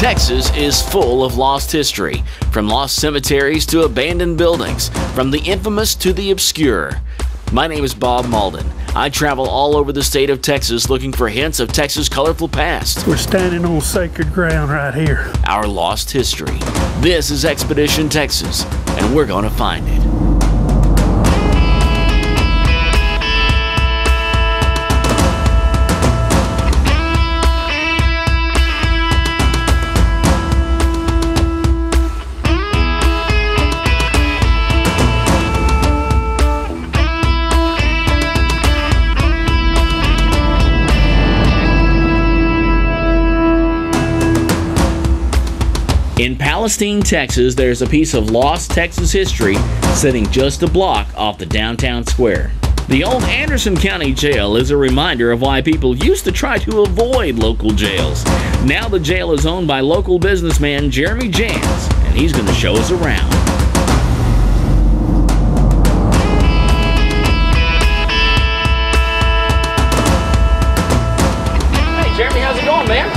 Texas is full of lost history, from lost cemeteries to abandoned buildings, from the infamous to the obscure. My name is Bob Malden. I travel all over the state of Texas looking for hints of Texas' colorful past. We're standing on sacred ground right here. Our lost history. This is Expedition Texas, and we're going to find it. In Palestine, Texas, there's a piece of lost Texas history sitting just a block off the downtown square. The old Anderson County Jail is a reminder of why people used to try to avoid local jails. Now the jail is owned by local businessman Jeremy Jans, and he's going to show us around.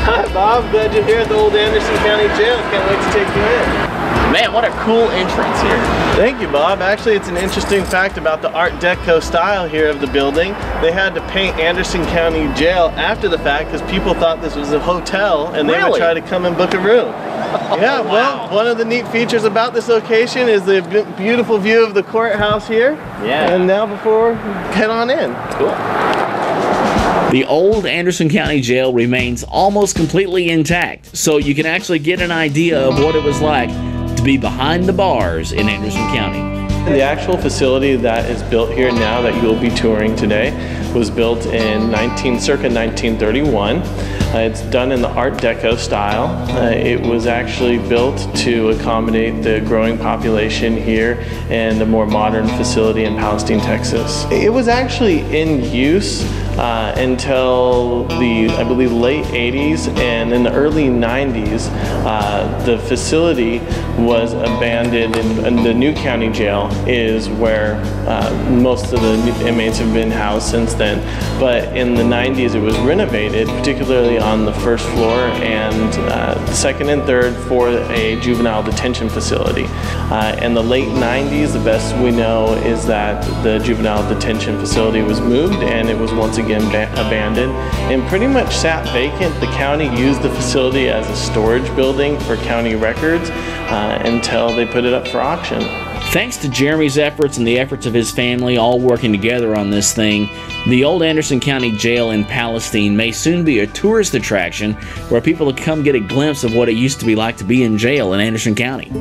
Hi Bob, glad you're here at the old Anderson County Jail. Can't wait to take you in. Man, what a cool entrance here. Thank you, Bob. Actually, it's an interesting fact about the Art Deco style here of the building. They had to paint Anderson County Jail after the fact because people thought this was a hotel and they would try to come and book a room. Yeah, well, one of the neat features about this location is the beautiful view of the courthouse here. Yeah. And now before, head on in. Cool. The old Anderson County Jail remains almost completely intact, so you can actually get an idea of what it was like to be behind the bars in Anderson County. The actual facility that is built here now that you'll be touring today was built in circa 1931. It's done in the Art Deco style. It was actually built to accommodate the growing population here and the more modern facility in Palestine, Texas. It was actually in use until the, I believe, late 80s, and in the early 90s, the facility was abandoned, and the new county jail is where most of the inmates have been housed since then. But in the 90s, it was renovated, particularly on the first floor and second and third for a juvenile detention facility. In the late 90s, the best we know is that the juvenile detention facility was moved and it was once again abandoned and pretty much sat vacant. The county used the facility as a storage building for county records until they put it up for auction. Thanks to Jeremy's efforts and the efforts of his family all working together on this thing, the old Anderson County Jail in Palestine may soon be a tourist attraction where people will come get a glimpse of what it used to be like to be in jail in Anderson County.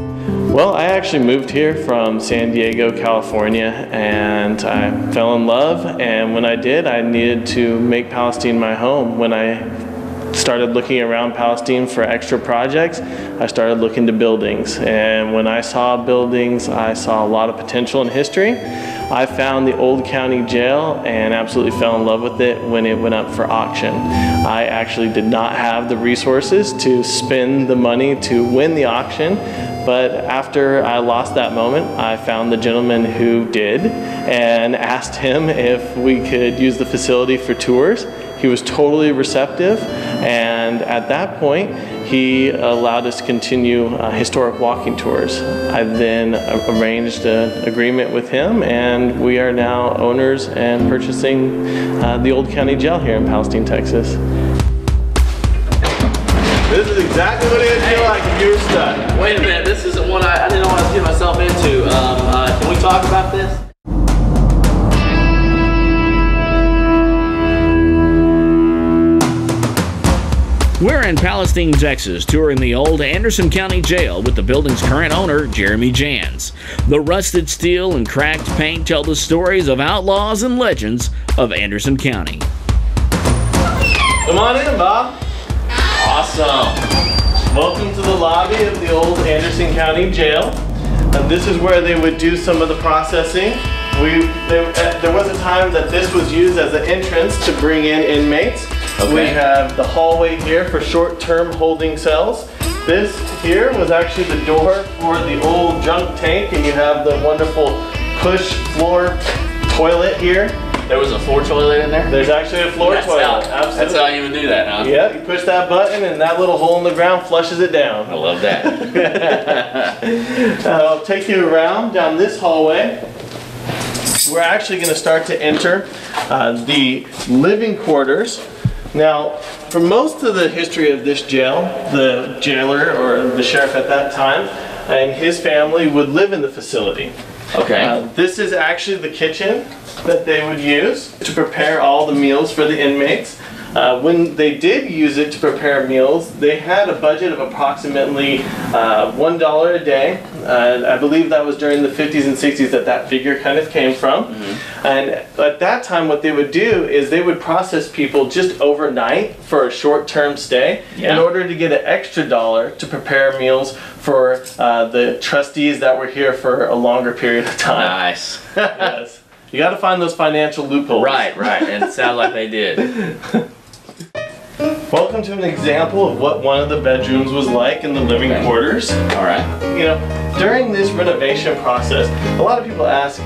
Well, I actually moved here from San Diego, California, and I fell in love, and when I did, I needed to make Palestine my home. When I started looking around Palestine for extra projects, I started looking to buildings, and when I saw buildings, I saw a lot of potential in history. I found the old county jail and absolutely fell in love with it when it went up for auction. I actually did not have the resources to spend the money to win the auction, but after I lost that moment, I found the gentleman who did and asked him if we could use the facility for tours. He was totally receptive, and at that point, he allowed us to continue historic walking tours. I then arranged an agreement with him, and we are now owners and purchasing the old county jail here in Palestine, Texas. This is exactly what it would feel like if you were stuck. Wait a minute, this isn't one I didn't know what I was getting myself into. Can we talk about this? We're in Palestine, Texas, touring the old Anderson County Jail with the building's current owner, Jeremy Jans. The rusted steel and cracked paint tell the stories of outlaws and legends of Anderson County. Come on in, Bob. Awesome. Welcome to the lobby of the old Anderson County Jail. This is where they would do some of the processing. There was a time that this was used as an entrance to bring in inmates. Okay. We have the hallway here for short-term holding cells. This here was actually the door for the old junk tank, and you have the wonderful push floor toilet here. There was a floor toilet in there? There's actually a floor toilet. Absolutely. That's how you would do that, huh? Yeah, you push that button and that little hole in the ground flushes it down. I love that. I'll take you around down this hallway. We're actually going to start to enter the living quarters. Now, for most of the history of this jail, the jailer or the sheriff at that time and his family would live in the facility. Okay. This is actually the kitchen that they would use to prepare all the meals for the inmates. When they did use it to prepare meals, they had a budget of approximately $1 a day. I believe that was during the 50s and 60s that figure kind of came from. Mm-hmm. And at that time what they would do is they would process people just overnight for a short-term stay in order to get an extra $1 to prepare meals for the trustees that were here for a longer period of time. Nice. Yes. You got to find those financial loopholes. Right, and it sounded like they did. Welcome to an example of what one of the bedrooms was like in the living quarters. All right. You know, during this renovation process, a lot of people ask,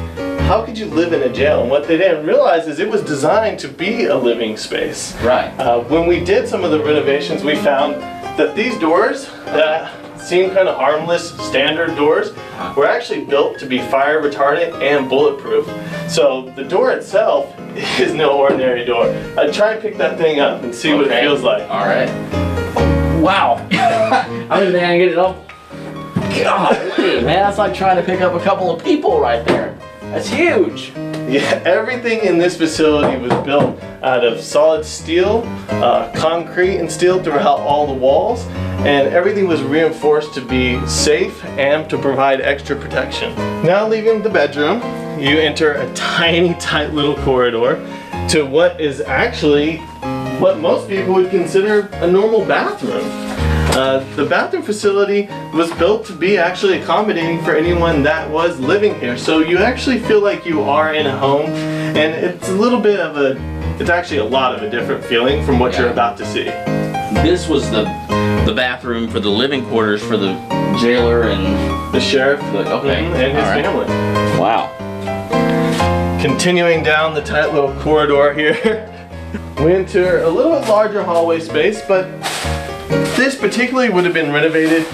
how could you live in a jail? And what they didn't realize is it was designed to be a living space. Right. When we did some of the renovations, we found that these doors that seem kind of harmless standard doors were actually built to be fire retardant and bulletproof. So the door itself is no ordinary door. I'd try and pick that thing up and see what it feels like. All right. Wow. I don't even think I can get it up. God, man, that's like trying to pick up a couple of people right there. That's huge. Yeah, everything in this facility was built out of solid steel, concrete and steel throughout all the walls, and everything was reinforced to be safe and to provide extra protection. Now leaving the bedroom, you enter a tiny, tight little corridor to what is actually what most people would consider a normal bathroom. The bathroom facility was built to be actually accommodating for anyone that was living here. So you actually feel like you are in a home, and it's a little bit of it's actually a lot of a different feeling from what you're about to see. This was the bathroom for the living quarters for the jailer and the sheriff and his family. Wow. Continuing down the tight little corridor here, we enter a little bit larger hallway space, but this particularly would have been renovated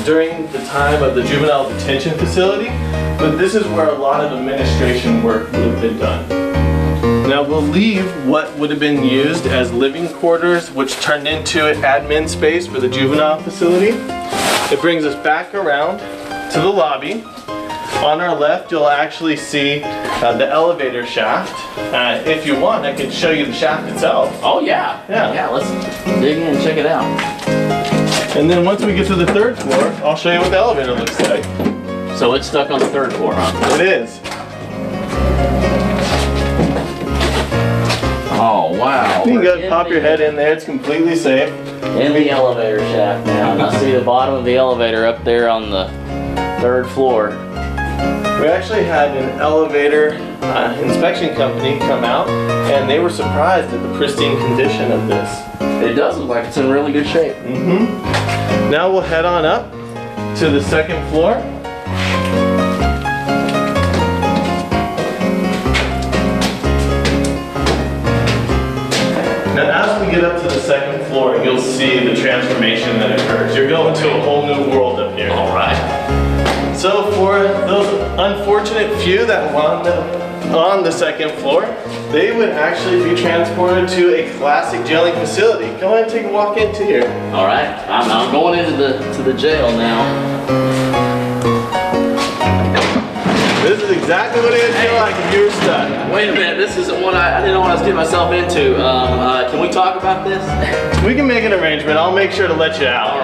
during the time of the juvenile detention facility, but this is where a lot of administration work would have been done. Now we'll leave what would have been used as living quarters, which turned into an admin space for the juvenile facility. It brings us back around to the lobby. On our left, you'll actually see the elevator shaft. If you want, I can show you the shaft itself. Oh yeah. Yeah, let's dig in and check it out. And then once we get to the third floor, I'll show you what the elevator looks like. So it's stuck on the third floor, huh? It is. Oh wow. You can go pop your head in there, it's completely safe. In the elevator shaft now. And I see the bottom of the elevator up there on the third floor. We actually had an elevator inspection company come out, and they were surprised at the pristine condition of this. It does look like it's in really good shape. Now we'll head on up to the second floor. Now as we get up to the second floor, you'll see the transformation that occurs. You're going to a whole new world up here. All right. So for those unfortunate few that were on the second floor, they would actually be transported to a classic jailing facility. Go ahead and take a walk into here. All right, I'm going into the jail now. This is exactly what it would feel like if you were stuck. Wait a minute, this isn't what I didn't know what I was getting myself into. Can we talk about this? We can make an arrangement. I'll make sure to let you out.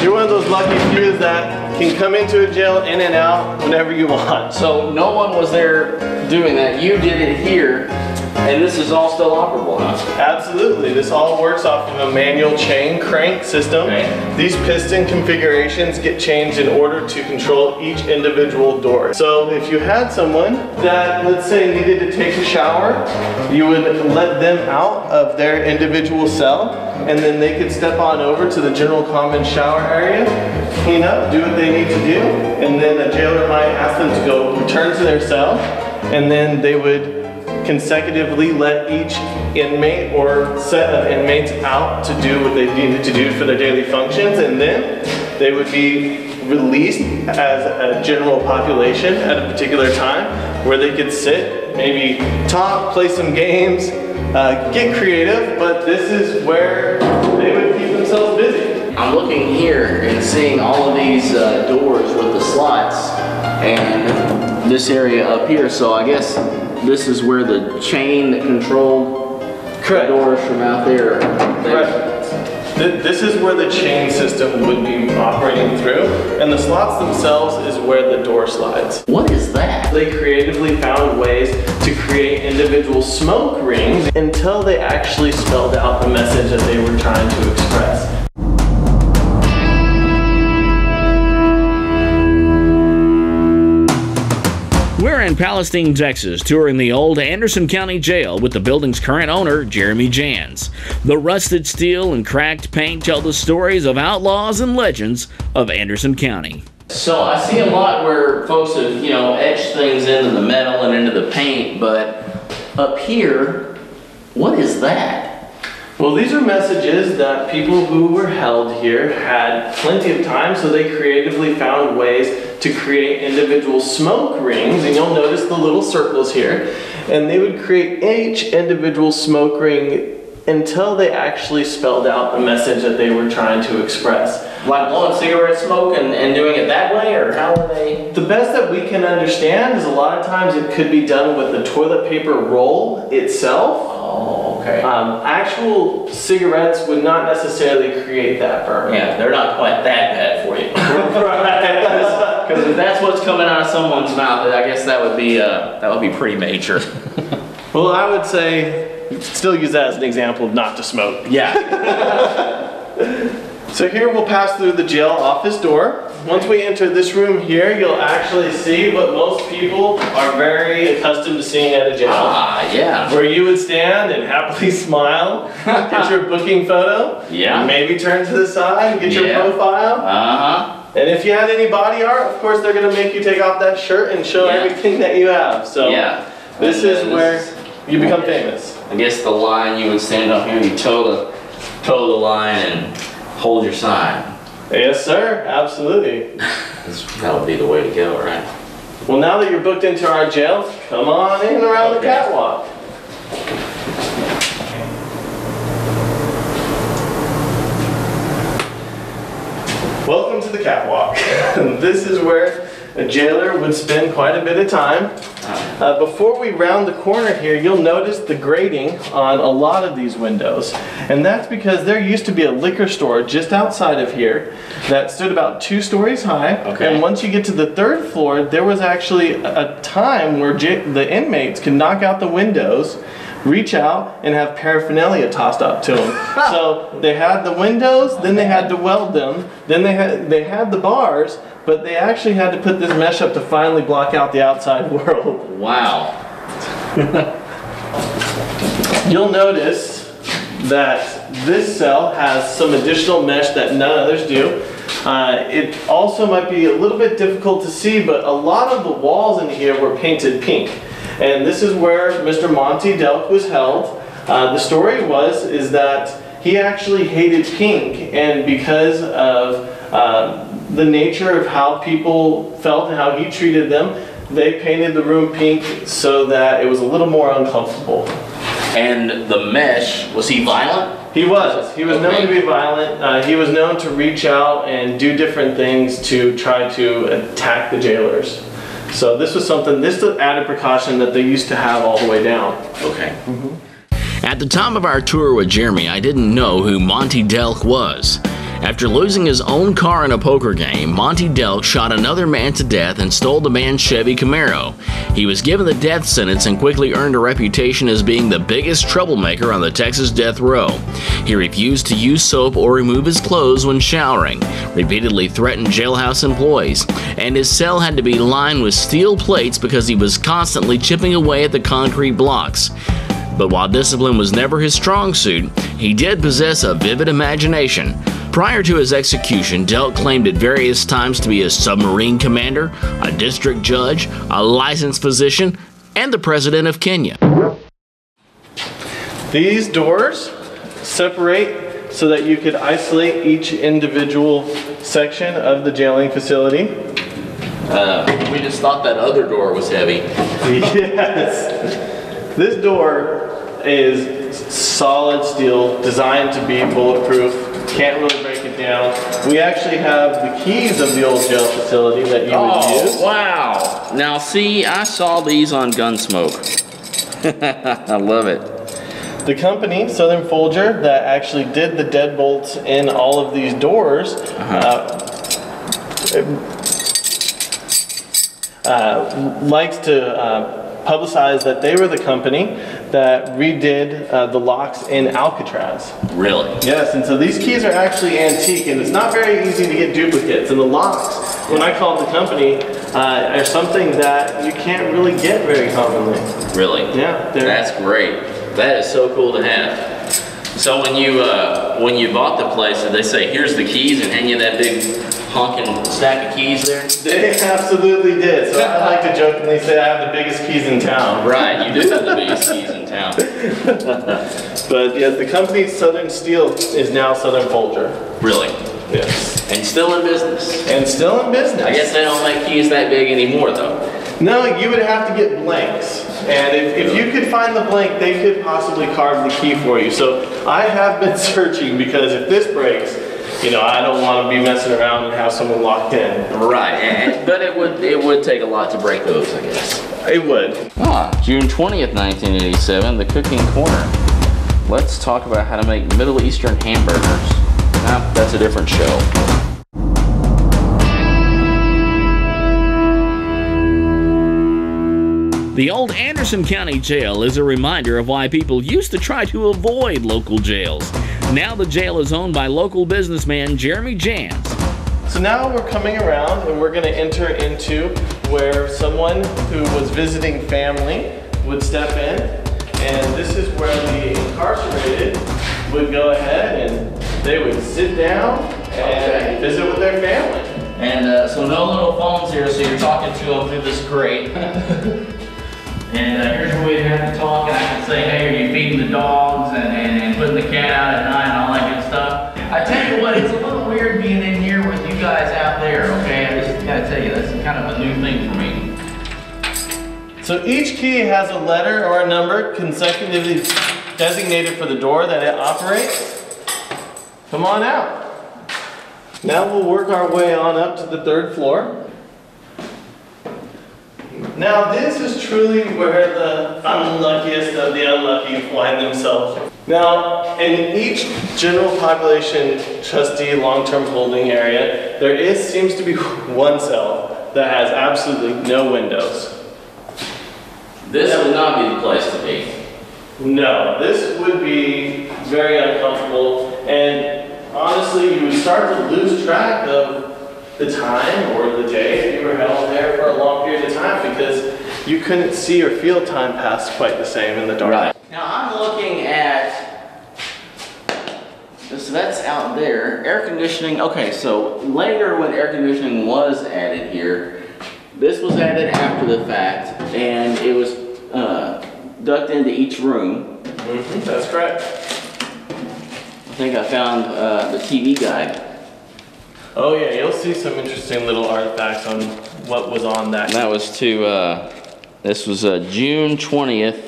You're one of those lucky few that can come into a jail in and out whenever you want. So no one was there doing that. You did it here, and this is all still operable, huh? Absolutely. This all works off of a manual chain crank system. Okay. These piston configurations get changed in order to control each individual door. So if you had someone that, let's say, needed to take a shower, you would let them out of their individual cell, and then they could step on over to the general common shower area, clean up, do what they need to do, and then a jailer might ask them to go return to their cell, and then they would consecutively let each inmate or set of inmates out to do what they needed to do for their daily functions, and then they would be released as a general population at a particular time where they could sit, maybe talk, play some games, get creative, but this is where they would keep themselves busy. I'm looking here and seeing all of these doors with the slots and this area up here, so I guess this is where the chain that controlled the doors from out there. Correct. This is where the chain system would be operating through, and the slots themselves is where the door slides. What is that? They creatively found ways to create individual smoke rings until they actually spelled out the message that they were trying to express. We're in Palestine, Texas, touring the old Anderson County Jail with the building's current owner, Jeremy Jans. The rusted steel and cracked paint tell the stories of outlaws and legends of Anderson County. So I see a lot where folks have, etched things into the metal and into the paint, but up here, what is that? Well, these are messages that people who were held here had plenty of time, so they creatively found ways to create individual smoke rings, and you'll notice the little circles here, and they would create each individual smoke ring until they actually spelled out the message that they were trying to express. Like blowing cigarette smoke and doing it that way, or how are they? The best that we can understand is a lot of times it could be done with the toilet paper roll itself. Oh, okay. Actual cigarettes would not necessarily create that burn. Yeah, they're not quite that bad for you. Because if that's what's coming out of someone's mouth, I guess that would be pretty major. Well, I would say still use that as an example of not to smoke. Yeah. So here we'll pass through the jail office door. Once we enter this room here, you'll actually see what most people are very accustomed to seeing at a jail. Ah, yeah. Where you would stand and happily smile, get your booking photo, yeah. Maybe turn to the side, get your profile. Uh-huh. And if you had any body art, of course they're going to make you take off that shirt and show everything that you have. So this is where you become famous. I guess the line, you would stand up here, you toe the line and hold your sign. Yes, sir. Absolutely. That would be the way to go, right? Well, now that you're booked into our jail, come on in around the catwalk. Welcome to the catwalk. This is where a jailer would spend quite a bit of time. Before we round the corner here, you'll notice the grating on a lot of these windows. And that's because there used to be a liquor store just outside of here that stood about 2 stories high. Okay. And once you get to the 3rd floor, there was actually a time where the inmates could knock out the windows, reach out, and have paraphernalia tossed up to them. So they had the windows, then they had to weld them, then they had the bars, but they actually had to put this mesh up to finally block out the outside world. Wow. You'll notice that this cell has some additional mesh that none others do. It also might be a little bit difficult to see, but a lot of the walls in here were painted pink. And this is where Mr. Monty Delk was held. The story is that he actually hated pink, and because of the nature of how people felt and how he treated them, they painted the room pink so that it was a little more uncomfortable. And the mesh, was he violent? He was. He was known to be violent. He was known to reach out and do different things to try to attack the jailers. So this was this added precaution that they used to have all the way down. Okay. At the time of our tour with Jeremy, I didn't know who Monty Delk was. After losing his own car in a poker game, Monty Delk shot another man to death and stole the man's Chevy Camaro. He was given the death sentence and quickly earned a reputation as being the biggest troublemaker on the Texas death row. He refused to use soap or remove his clothes when showering, repeatedly threatened jailhouse employees, and his cell had to be lined with steel plates because he was constantly chipping away at the concrete blocks. But while discipline was never his strong suit, he did possess a vivid imagination. Prior to his execution, Delk claimed at various times to be a submarine commander, a district judge, a licensed physician, and the President of Kenya. These doors separate so that you could isolate each individual section of the jailing facility. We just thought that other door was heavy. Yes. This door is solid steel, designed to be bulletproof. Can't really break it down. We actually have the keys of the old jail facility that you would use. Wow. Now see, I saw these on Gunsmoke. I love it. The company, Southern Folger, that actually did the deadbolts in all of these doors, likes to publicize that they were the company that redid the locks in Alcatraz. Really? Yes, and so these keys are actually antique, and it's not very easy to get duplicates. And the locks, when I called the company, are something that you can't really get very commonly. Really? Yeah. That's great. That is so cool to have. So when you bought the place, did they say, here's the keys, and hand you that big honking stack of keys there? They absolutely did. So I like to jokingly say I have the biggest keys in town. Right, you do have the biggest keys in town. But yeah, the company Southern Steel is now Southern Folger. Really? Yes. And still in business. And still in business. I guess they don't make keys that big anymore, though. No, you would have to get blanks. And if you could find the blank, they could possibly carve the key for you. So I have been searching, because if this breaks, you know, I don't want to be messing around and have someone locked in. Right, but it would take a lot to break those, I guess. It would. June 20th, 1987, the Cooking Corner. Let's talk about how to make Middle Eastern hamburgers. Nah, that's a different show. The old Anderson County Jail is a reminder of why people used to try to avoid local jails. Now the jail is owned by local businessman Jeremy Jans. So now we're coming around and we're going to enter into where someone who was visiting family would step in, and this is where the incarcerated would go ahead and they would sit down and visit with their family. And so no little phones here, so you're talking to them through this grate. And here's where we have to talk, and I can say, hey, are you feeding the dogs and putting the cat out at night and all that good stuff? I tell you what, it's a little weird being in here with you guys out there, okay? I just gotta tell you, that's kind of a new thing for me. So each key has a letter or a number consecutively designated for the door that it operates. Come on out. Now we'll work our way on up to the 3rd floor. Now this is truly where the unluckiest of the unlucky find themselves. Now, in each general population trustee long-term holding area, there seems to be one cell that has absolutely no windows. This would not be the place to be. No, this would be very uncomfortable, and honestly, you would start to lose track of the time or the day if you were held there for a long period of time, because you couldn't see or feel time pass quite the same in the dark. Right. Now I'm looking at, so that's out there, air conditioning. Okay, so later when air conditioning was added here, this was added after the fact, and it was ducked into each room. That's correct. I think I found the TV guide. Oh yeah, you'll see some interesting little artifacts on what was on that. That was to, this was June 20th,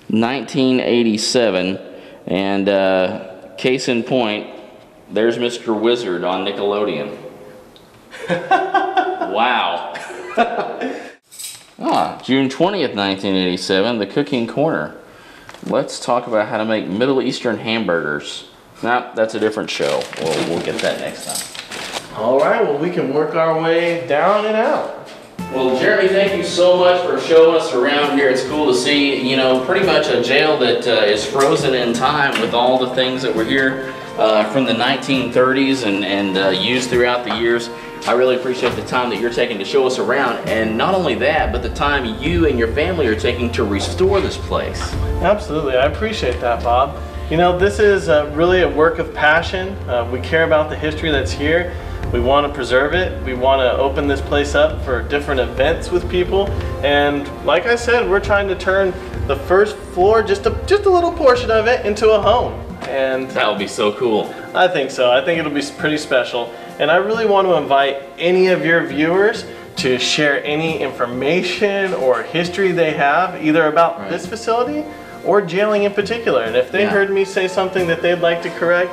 1987, and case in point, there's Mr. Wizard on Nickelodeon. Wow. June 20th, 1987, the Cooking Corner. Let's talk about how to make Middle Eastern hamburgers. Nah, that's a different show. We'll get that next time. All right, well, we can work our way down and out. Well, Jeremy, thank you so much for showing us around here. It's cool to see, you know, pretty much a jail that is frozen in time with all the things that were here from the 1930s and used throughout the years. I really appreciate the time that you're taking to show us around, and not only that, but the time you and your family are taking to restore this place. Absolutely, I appreciate that, Bob. You know, this is really a work of passion. We care about the history that's here, We want to preserve it. We want to open this place up for different events with people. And like I said, we're trying to turn the first floor, just a little portion of it, into a home. And That would be so cool. I think so. I think it'll be pretty special. And I really want to invite any of your viewers to share any information or history they have, either about this facility or jailing in particular. And if they heard me say something that they'd like to correct,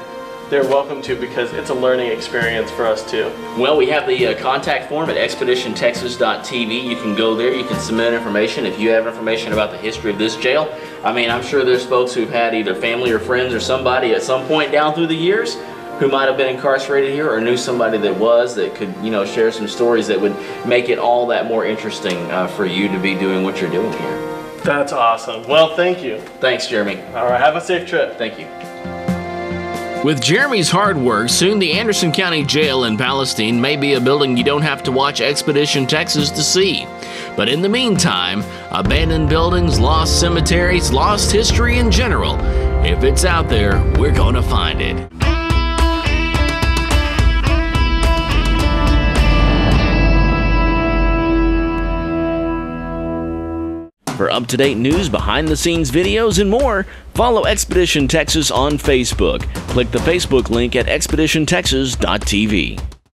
they're welcome to, because it's a learning experience for us too. Well, we have the contact form at expeditiontexas.tv. You can go there, you can submit information if you have information about the history of this jail. I mean, I'm sure there's folks who've had either family or friends or somebody at some point down through the years who might have been incarcerated here, or knew somebody that was, that could, you know, share some stories that would make it all that more interesting for you to be doing what you're doing here. That's awesome. Well, thank you. Thanks, Jeremy. All right, have a safe trip. Thank you. With Jeremy's hard work, soon the Anderson County Jail in Palestine may be a building you don't have to watch Expedition Texas to see. But in the meantime, abandoned buildings, lost cemeteries, lost history in general, if it's out there, we're gonna find it. For up-to-date news, behind-the-scenes videos, and more, follow Expedition Texas on Facebook. Click the Facebook link at expeditiontexas.tv.